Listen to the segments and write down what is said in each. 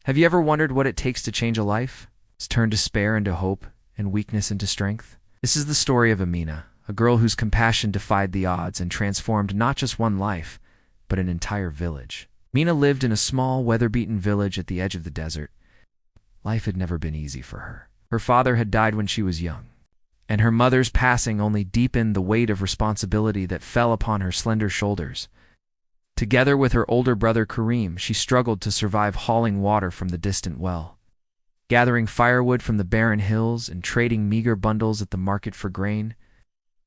Have you ever wondered what it takes to change a life? Turn despair into hope and weakness into strength? This is the story of Amina, a girl whose compassion defied the odds and transformed not just one life, but an entire village. Amina lived in a small, weather-beaten village at the edge of the desert. Life had never been easy for her. Her father had died when she was young, and her mother's passing only deepened the weight of responsibility that fell upon her slender shoulders. Together with her older brother Kareem, she struggled to survive hauling water from the distant well, gathering firewood from the barren hills and trading meager bundles at the market for grain.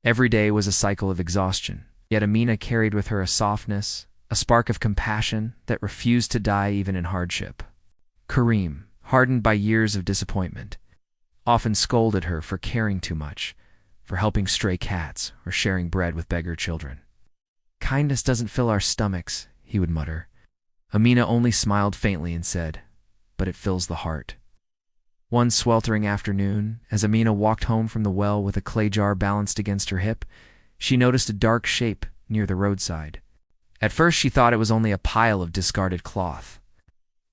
Every day was a cycle of exhaustion, yet Amina carried with her a softness, a spark of compassion that refused to die even in hardship. Kareem, hardened by years of disappointment, often scolded her for caring too much, for helping stray cats or sharing bread with beggar children. "Kindness doesn't fill our stomachs," he would mutter. Amina only smiled faintly and said, "But it fills the heart." One sweltering afternoon, as Amina walked home from the well with a clay jar balanced against her hip, she noticed a dark shape near the roadside. At first she thought it was only a pile of discarded cloth,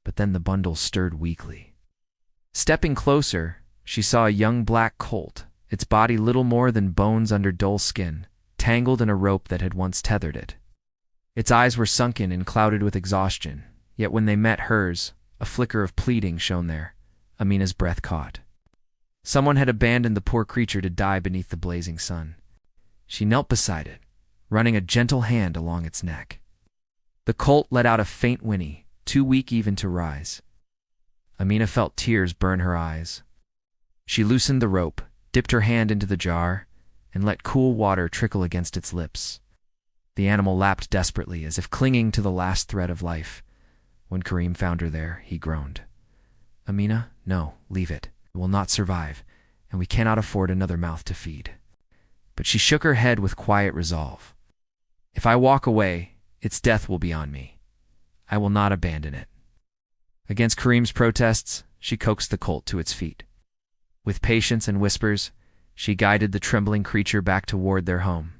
but then the bundle stirred weakly. Stepping closer, she saw a young black colt, its body little more than bones under dull skin, tangled in a rope that had once tethered it. Its eyes were sunken and clouded with exhaustion, yet when they met hers, a flicker of pleading shone there. Amina's breath caught. Someone had abandoned the poor creature to die beneath the blazing sun. She knelt beside it, running a gentle hand along its neck. The colt let out a faint whinny, too weak even to rise. Amina felt tears burn her eyes. She loosened the rope, dipped her hand into the jar, and let cool water trickle against its lips. The animal lapped desperately, as if clinging to the last thread of life. When Kareem found her there, he groaned. "Amina, no, leave it. It will not survive, and we cannot afford another mouth to feed." But she shook her head with quiet resolve. "If I walk away, its death will be on me. I will not abandon it." Against Kareem's protests, she coaxed the colt to its feet. With patience and whispers, she guided the trembling creature back toward their home.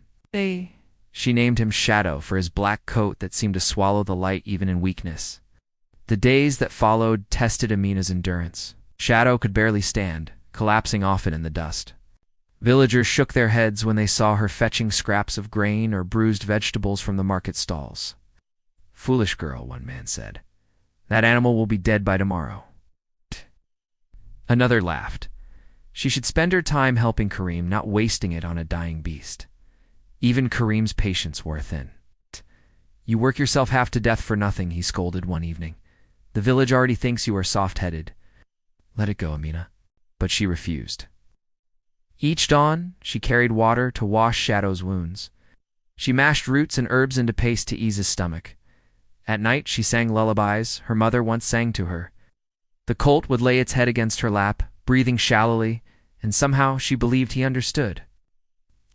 She named him Shadow for his black coat that seemed to swallow the light even in weakness. The days that followed tested Amina's endurance. Shadow could barely stand, collapsing often in the dust. Villagers shook their heads when they saw her fetching scraps of grain or bruised vegetables from the market stalls. "Foolish girl," one man said. "That animal will be dead by tomorrow." Another laughed. She should spend her time helping Kareem, not wasting it on a dying beast. Even Kareem's patience wore thin. "You work yourself half to death for nothing," he scolded one evening. "The village already thinks you are soft-headed. Let it go, Amina." But she refused. Each dawn, she carried water to wash Shadow's wounds. She mashed roots and herbs into paste to ease his stomach. At night, she sang lullabies her mother once sang to her. The colt would lay its head against her lap, breathing shallowly, and somehow she believed he understood.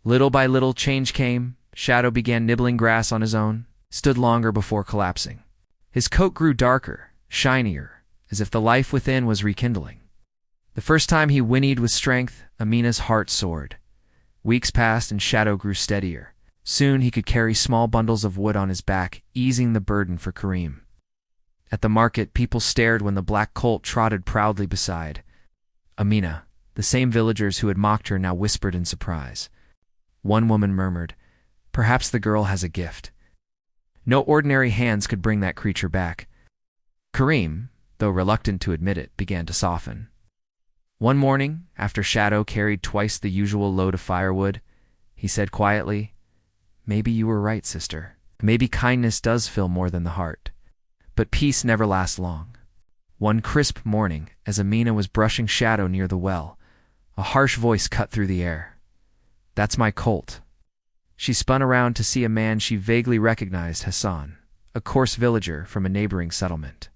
Little by little, change came. Shadow began nibbling grass on his own, stood longer before collapsing. His coat grew darker, shinier, as if the life within was rekindling. The first time he whinnied with strength, Amina's heart soared. Weeks passed and Shadow grew steadier. Soon he could carry small bundles of wood on his back, easing the burden for Kareem. At the market, people stared when the black colt trotted proudly beside Amina. The same villagers who had mocked her now whispered in surprise. One woman murmured, "Perhaps the girl has a gift." No ordinary hands could bring that creature back. Kareem, though reluctant to admit it, began to soften. One morning, after Shadow carried twice the usual load of firewood, he said quietly, "Maybe you were right, sister. Maybe kindness does fill more than the heart." But peace never lasts long. One crisp morning, as Amina was brushing Shadow near the well, a harsh voice cut through the air. "That's my colt." She spun around to see a man she vaguely recognized, Hassan, a coarse villager from a neighboring settlement.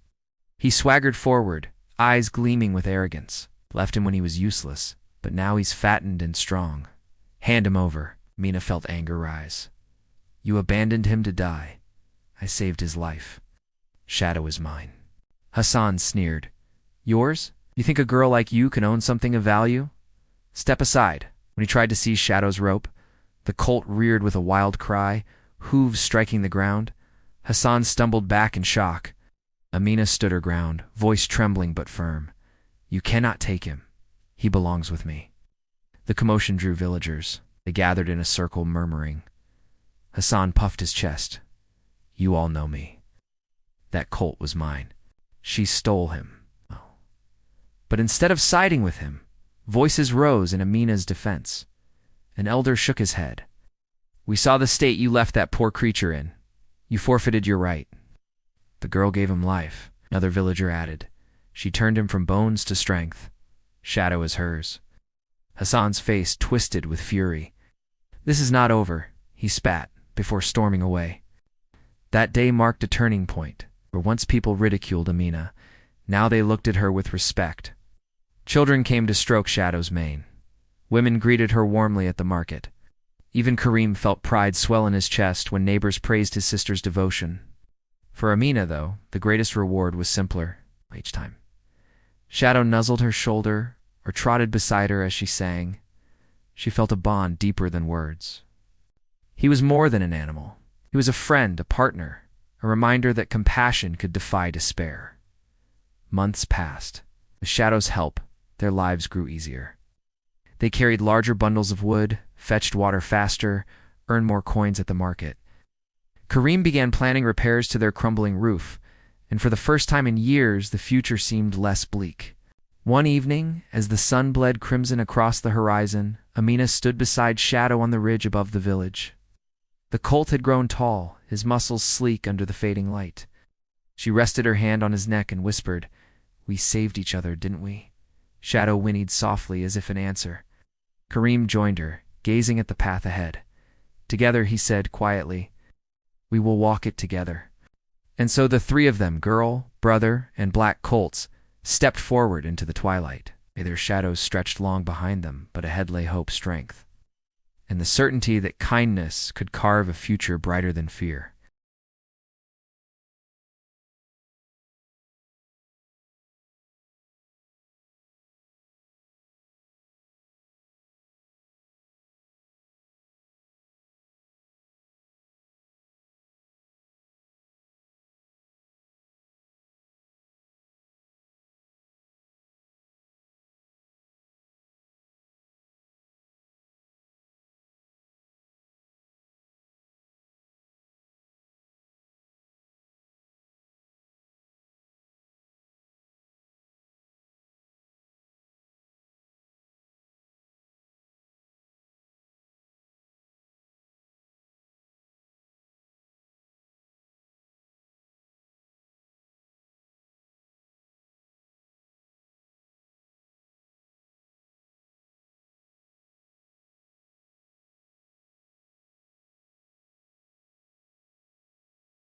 He swaggered forward, eyes gleaming with arrogance. "Left him when he was useless, but now he's fattened and strong." "Hand him over." Amina felt anger rise. "You abandoned him to die. I saved his life. Shadow is mine." Hassan sneered. "Yours? You think a girl like you can own something of value? Step aside." When he tried to seize Shadow's rope, the colt reared with a wild cry, hooves striking the ground. Hassan stumbled back in shock. Amina stood her ground, voice trembling but firm. You cannot take him. He belongs with me. The commotion drew villagers. They gathered in a circle, murmuring. Hassan puffed his chest. You all know me. That colt was mine. She stole him. Oh. But instead of siding with him, voices rose in Amina's defense. An elder shook his head. We saw the state you left that poor creature in. You forfeited your right. The girl gave him life, another villager added. She turned him from bones to strength. Shadow is hers. Hassan's face twisted with fury. This is not over, he spat, before storming away. That day marked a turning point, where once people ridiculed Amina. Now they looked at her with respect. Children came to stroke Shadow's mane. Women greeted her warmly at the market. Even Karim felt pride swell in his chest when neighbors praised his sister's devotion. For Amina, though, the greatest reward was simpler each time. Shadow nuzzled her shoulder or trotted beside her as she sang. She felt a bond deeper than words. He was more than an animal. He was a friend, a partner, a reminder that compassion could defy despair. Months passed. With Shadow's help, their lives grew easier. They carried larger bundles of wood, fetched water faster, earned more coins at the market. Karim began planning repairs to their crumbling roof, and for the first time in years, the future seemed less bleak. One evening, as the sun bled crimson across the horizon, Amina stood beside Shadow on the ridge above the village. The colt had grown tall, his muscles sleek under the fading light. She rested her hand on his neck and whispered, We saved each other, didn't we? Shadow whinnied softly as if in answer. Karim joined her, gazing at the path ahead. Together, he said quietly, We will walk it together. And so the three of them, girl, brother, and black colts, stepped forward into the twilight. Their shadows stretched long behind them, but ahead lay hope, strength, and the certainty that kindness could carve a future brighter than fear.